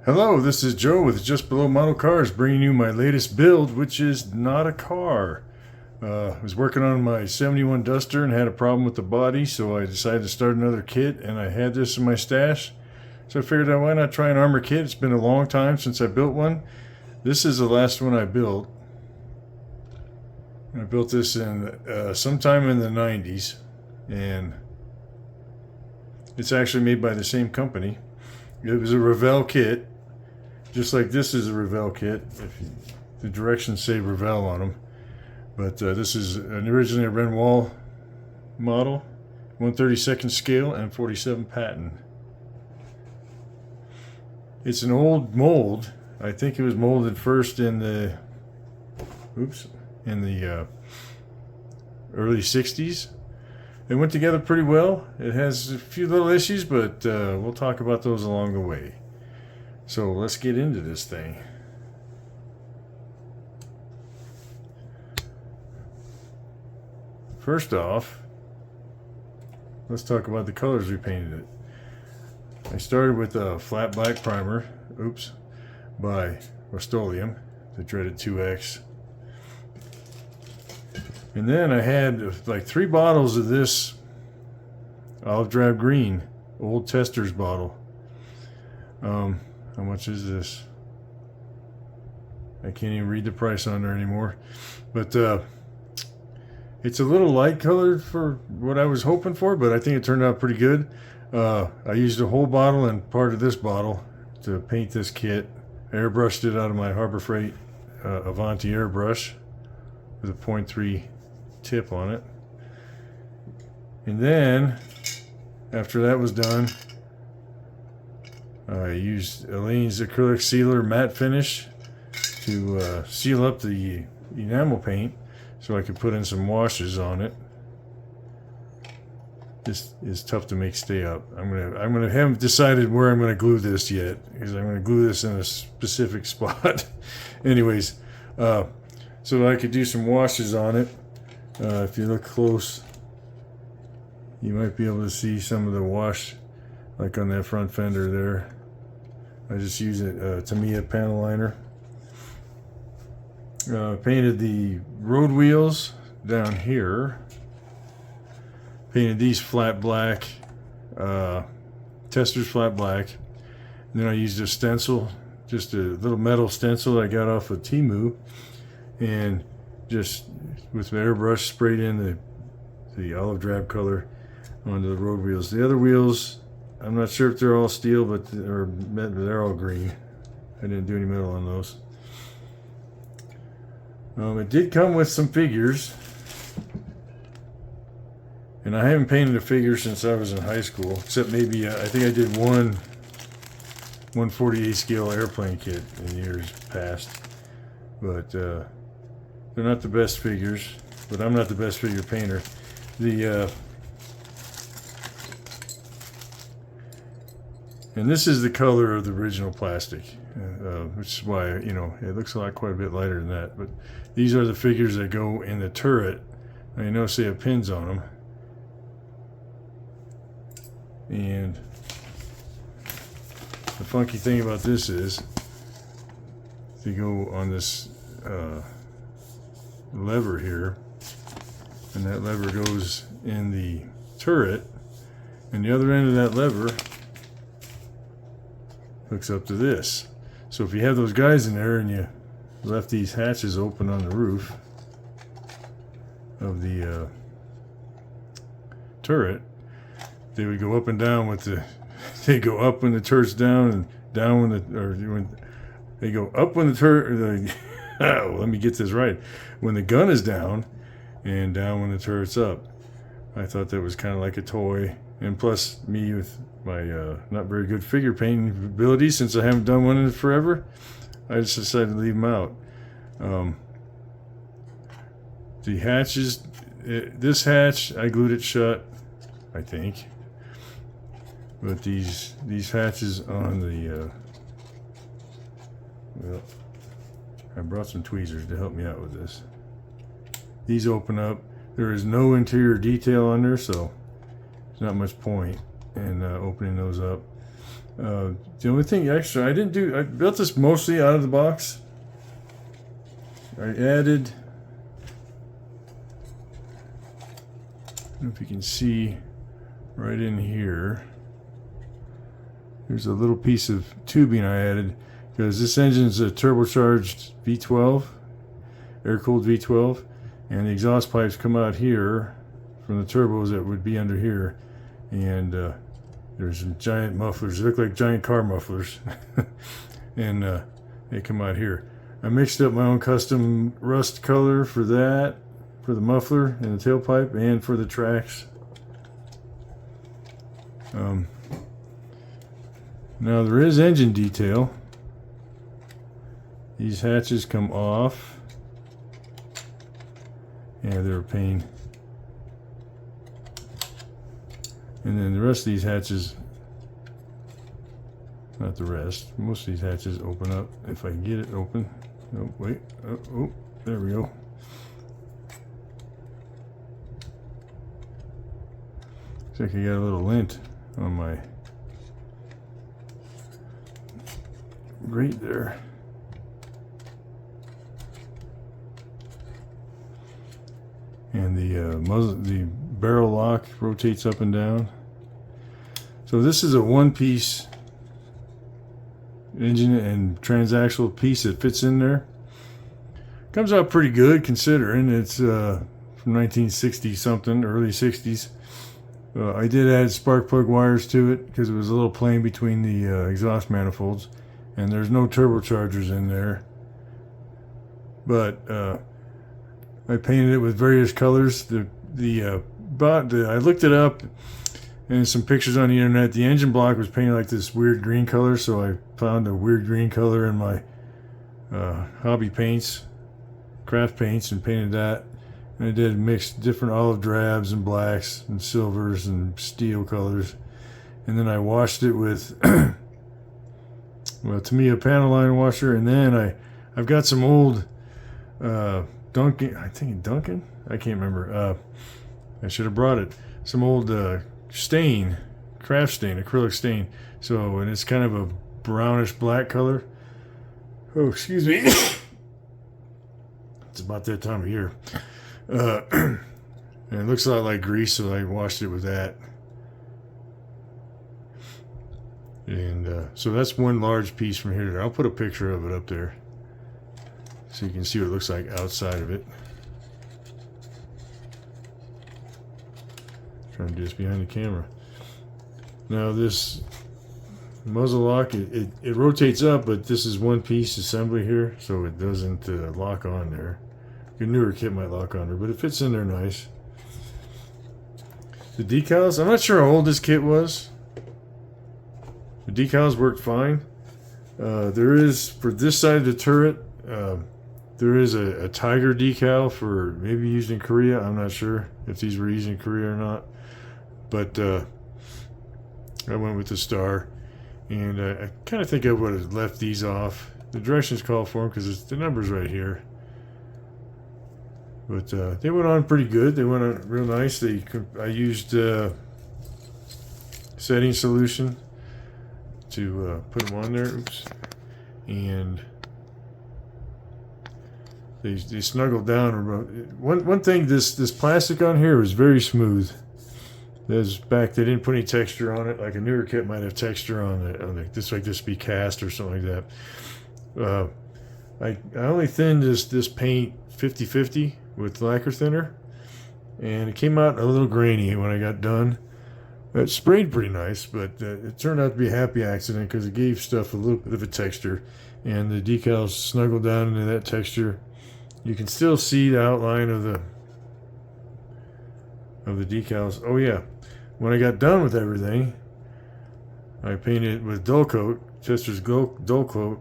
Hello, this is Joe with Just Below Model Cars, bringing you my latest build, which is not a car. I was working on my 71 Duster and had a problem with the body, so I decided to start another kit, and I had this in my stash. So I figured out why not try an armor kit. It's been a long time since I built one. This is the last one I built. I built this in sometime in the 90s, and it's actually made by the same company. It was a Revell kit, just like this is a Revell kit. The directions say Revell on them, but this is originally a Renwall model, 1/32 scale, M-47 Patton. It's an old mold. I think it was molded first in the early 60s. It went together pretty well. It has a few little issues, but we'll talk about those along the way. So let's get into this thing. First off, let's talk about the colors we painted it. I started with a flat black primer, by Rust-Oleum, the dreaded 2X. And then I had like 3 bottles of this olive drab green, old Tester's bottle. How much is this? I can't even read the price on there anymore. But it's a little light colored for what I was hoping for, but I think it turned out pretty good. I used a whole bottle and part of this bottle to paint this kit. I airbrushed it out of my Harbor Freight Avanti airbrush with a 0.3 tip on it. And then after that was done, I used Elaine's acrylic sealer matte finish to seal up the enamel paint so I could put in some washes on it. This is tough to make stay up. Haven't decided where I'm gonna glue this yet, because I'm gonna glue this in a specific spot. Anyways, so I could do some washes on it. If you look close, you might be able to see some of the wash, like on that front fender there. I just use a Tamiya panel liner. Painted the road wheels down here. Painted these flat black, Tester's flat black. And then I used a stencil, just a little metal stencil I got off of Temu, and just with my airbrush sprayed in the olive drab color onto the road wheels. The other wheels, I'm not sure if they're all steel, but they're all green. I didn't do any metal on those. It did come with some figures, and I haven't painted a figure since I was in high school, except maybe I think I did one 1/48 scale airplane kit in years past, but they're not the best figures. But I'm not the best figure painter. And this is the color of the original plastic, which is why, it looks quite a bit lighter than that. But these are the figures that go in the turret. Now, you notice they have pins on them. And the funky thing about this is, they go on this lever here, and that lever goes in the turret, and the other end of that lever hooks up to this. So if you have those guys in there and you left these hatches open on the roof of the turret, they would go up and down with they go up when the turret's down, and down when they go up when the turret, let me get this right, when the gun is down, and down when the turret's up. I thought that was kind of like a toy. And plus, me with my not very good figure painting abilities, since I haven't done one in forever, I just decided to leave them out. The hatches, this hatch, I glued it shut, I think. But these hatches on the, well, I brought some tweezers to help me out with this. These open up. There is no interior detail under, so not much point in opening those up. The only thing extra I didn't do, I built this mostly out of the box. I added, I don't know if you can see right in here, there's a little piece of tubing I added because this engine is a turbocharged V12, air-cooled V12, and the exhaust pipes come out here from the turbos that would be under here, and there's some giant mufflers. They look like giant car mufflers, and they come out here. I mixed up my own custom rust color for that, for the muffler and the tailpipe, and for the tracks. Now there is engine detail. These hatches come off. Yeah, they're a pain. And then the rest of these hatches, not the rest, most of these hatches open up if I can get it open. Oh, wait. Oh, there we go. Looks like I got a little lint on my grate there. And the muzzle, the barrel lock rotates up and down. So this is a one-piece engine and transaxle piece that fits in there. Comes out pretty good considering it's from 1960 something, early 60s. I did add spark plug wires to it because it was a little plain between the exhaust manifolds, and there's no turbochargers in there. But I painted it with various colors. I looked it up and some pictures on the internet. The engine block was painted like this weird green color, so I found a weird green color in my hobby paints, craft paints, and painted that. And I did mix different olive drabs and blacks and silvers and steel colors. And then I washed it with well, to me, a panel line washer. And then I've got some old Duncan, I think Duncan? I can't remember. I should have brought it. Some old stain, craft stain, acrylic stain. So, and it's kind of a brownish black color. Oh, excuse me. It's about that time of year. And it looks a lot like grease, so I washed it with that. And so that's one large piece from here to there. I'll put a picture of it up there so you can see what it looks like outside of it. Trying to do this behind the camera. Now this muzzle lock, it rotates up, but this is one piece assembly here, so it doesn't lock on there. Your newer kit might lock on there, but it fits in there nice. The decals, I'm not sure how old this kit was. The decals worked fine. There is, for this side of the turret, there is a tiger decal for maybe used in Korea. I'm not sure if these were used in Korea or not. But I went with the star. And I kind of think I would have left these off. The directions call for them because the number's right here. But they went on pretty good. They went on real nice. I used setting solution to put them on there. Oops. And they snuggled down. One thing, this plastic on here was very smooth. They didn't put any texture on it. Like a newer kit might have texture on it. This like this be cast or something like that. I only thinned this paint 50/50 with lacquer thinner, and it came out a little grainy when I got done. It sprayed pretty nice, but it turned out to be a happy accident because it gave stuff a little bit of a texture, and the decals snuggled down into that texture. You can still see the outline of the decals. Oh yeah, when I got done with everything, I painted it with dull coat, Chester's dull coat,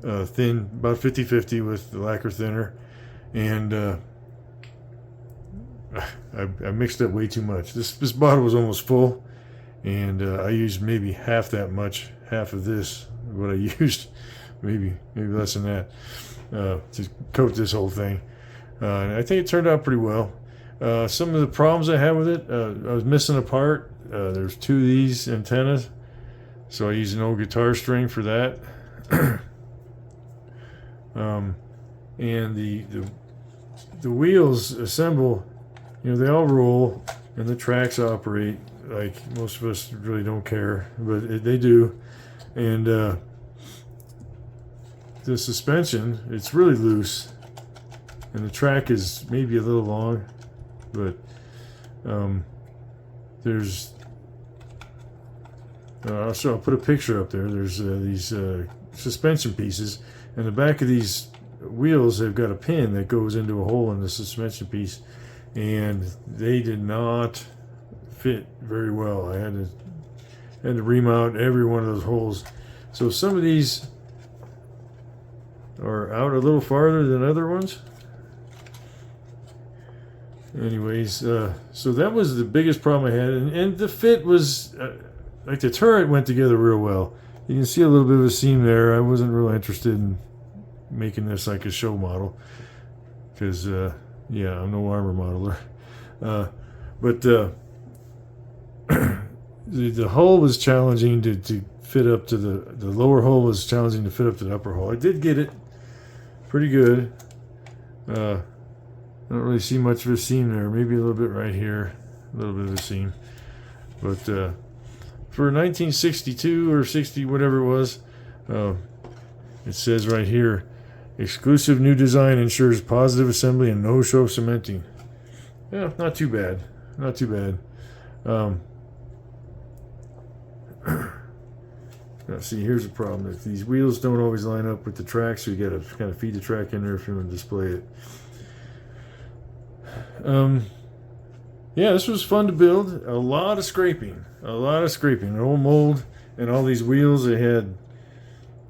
thin, about 50/50 with the lacquer thinner, and I mixed up way too much. This bottle was almost full, and I used maybe half of this, what I used, maybe less than that, to coat this whole thing. And I think it turned out pretty well. Some of the problems I had with it, I was missing a part. There's two of these antennas So I use an old guitar string for that. And the wheels assemble, you know, they all roll, and the tracks operate like most of us really don't care, but they do. And the suspension, it's really loose, and the track is maybe a little long, but there's so I'll put a picture up there. There's these suspension pieces, and the back of these wheels have got a pin that goes into a hole in the suspension piece, and they did not fit very well. I had to remount every one of those holes. So some of these are out a little farther than other ones. Anyways, so that was the biggest problem I had, and the fit was like the turret went together real well. You can see a little bit of a seam there. I wasn't really interested in making this like a show model because yeah, I'm no armor modeler. But the hull was challenging to fit up to the lower hull was challenging to fit up to the upper hull. I did get it pretty good. I don't really see much of a seam there. Maybe a little bit right here, a little bit of a seam. But for 1962 or 60, whatever it was, it says right here, exclusive new design ensures positive assembly and no show cementing. Yeah, not too bad. Not too bad. Now see, here's the problem. If these wheels don't always line up with the track, so you got to kind of feed the track in there if you want to display it. Yeah, this was fun to build. A lot of scraping. An old mold and all these wheels. I had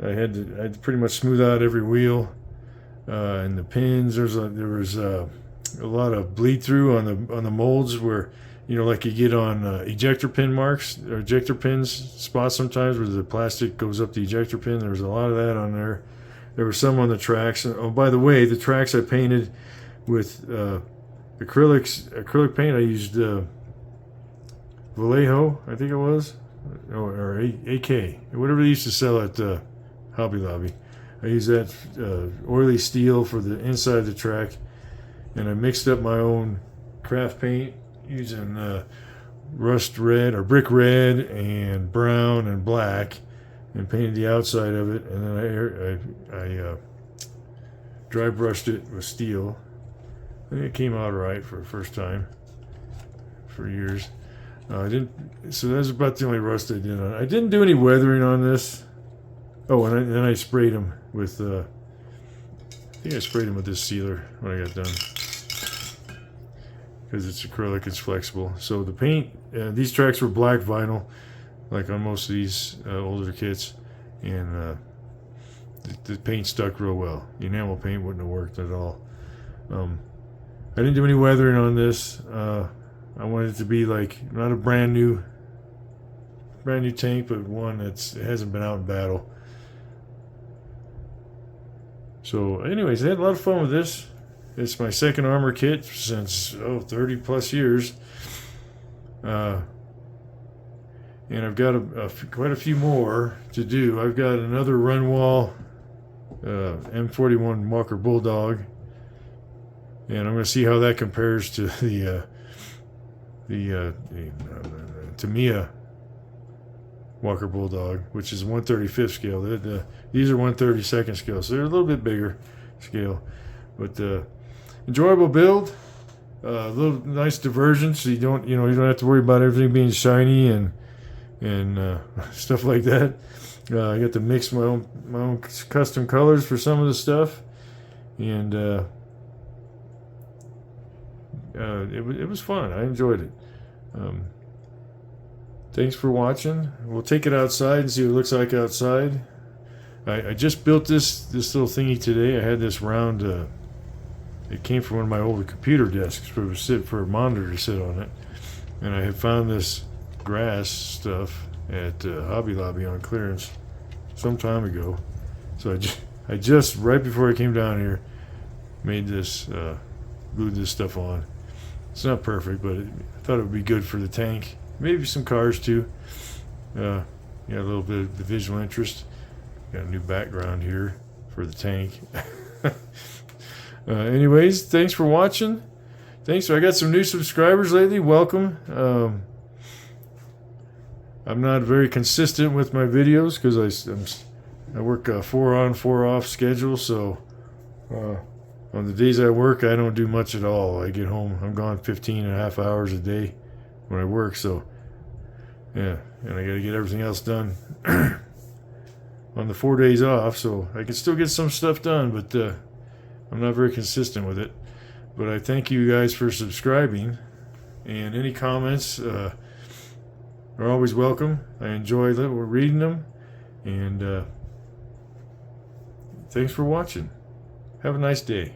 to pretty much smooth out every wheel, and the pins. There was a lot of bleed through on the molds where, you know, like you get on ejector pin marks or ejector pins spots sometimes where the plastic goes up the ejector pin. There was a lot of that on there. There was some on the tracks. Oh, by the way, the tracks I painted with acrylic paint. I used Vallejo, I think it was, or AK, whatever they used to sell at Hobby Lobby. I used that oily steel for the inside of the track, and I mixed up my own craft paint using rust red or brick red and brown and black, and painted the outside of it, and then I dry brushed it with steel. I think it came out right for the first time for years. So that's about the only rust I did on it. I didn't do any weathering on this. Oh, and then I sprayed them with, I think I sprayed them with this sealer when I got done. Because it's acrylic, it's flexible. So the paint, these tracks were black vinyl, like on most of these older kits. And the paint stuck real well. The enamel paint wouldn't have worked at all. I didn't do any weathering on this. I wanted it to be like not a brand new tank, but one it hasn't been out in battle. So anyways, I had a lot of fun with this. It's my second armor kit since 30 plus years. And I've got quite a few more to do. I've got another Renwall M41 Walker Bulldog. And I'm going to see how that compares to the Tamiya Walker Bulldog, which is 1/35 scale. These are 1/32 scale, so they're a little bit bigger scale. But enjoyable build, a little nice diversion, so you don't have to worry about everything being shiny and stuff like that. I got to mix my own custom colors for some of the stuff, and it was fun. I enjoyed it. Thanks for watching. We'll take it outside and see what it looks like outside. I just built this little thingy today. I had this round. It came from one of my older computer desks for a monitor to sit on it, and I had found this grass stuff at Hobby Lobby on clearance some time ago. So I just right before I came down here made this, glued this stuff on. It's not perfect, but I thought it would be good for the tank. Maybe some cars too. a little bit of the visual interest. Got a new background here for the tank. Anyways, thanks for watching. Thanks. I got some new subscribers lately. Welcome. I'm not very consistent with my videos because I work a 4 on 4 off schedule, so on the days I work I don't do much at all. I get home, I'm gone 15.5 hours a day when I work, so yeah, and I got to get everything else done on the 4 days off, so I can still get some stuff done, but I'm not very consistent with it. But I thank you guys for subscribing, and any comments are always welcome. I enjoy reading them, and thanks for watching. Have a nice day.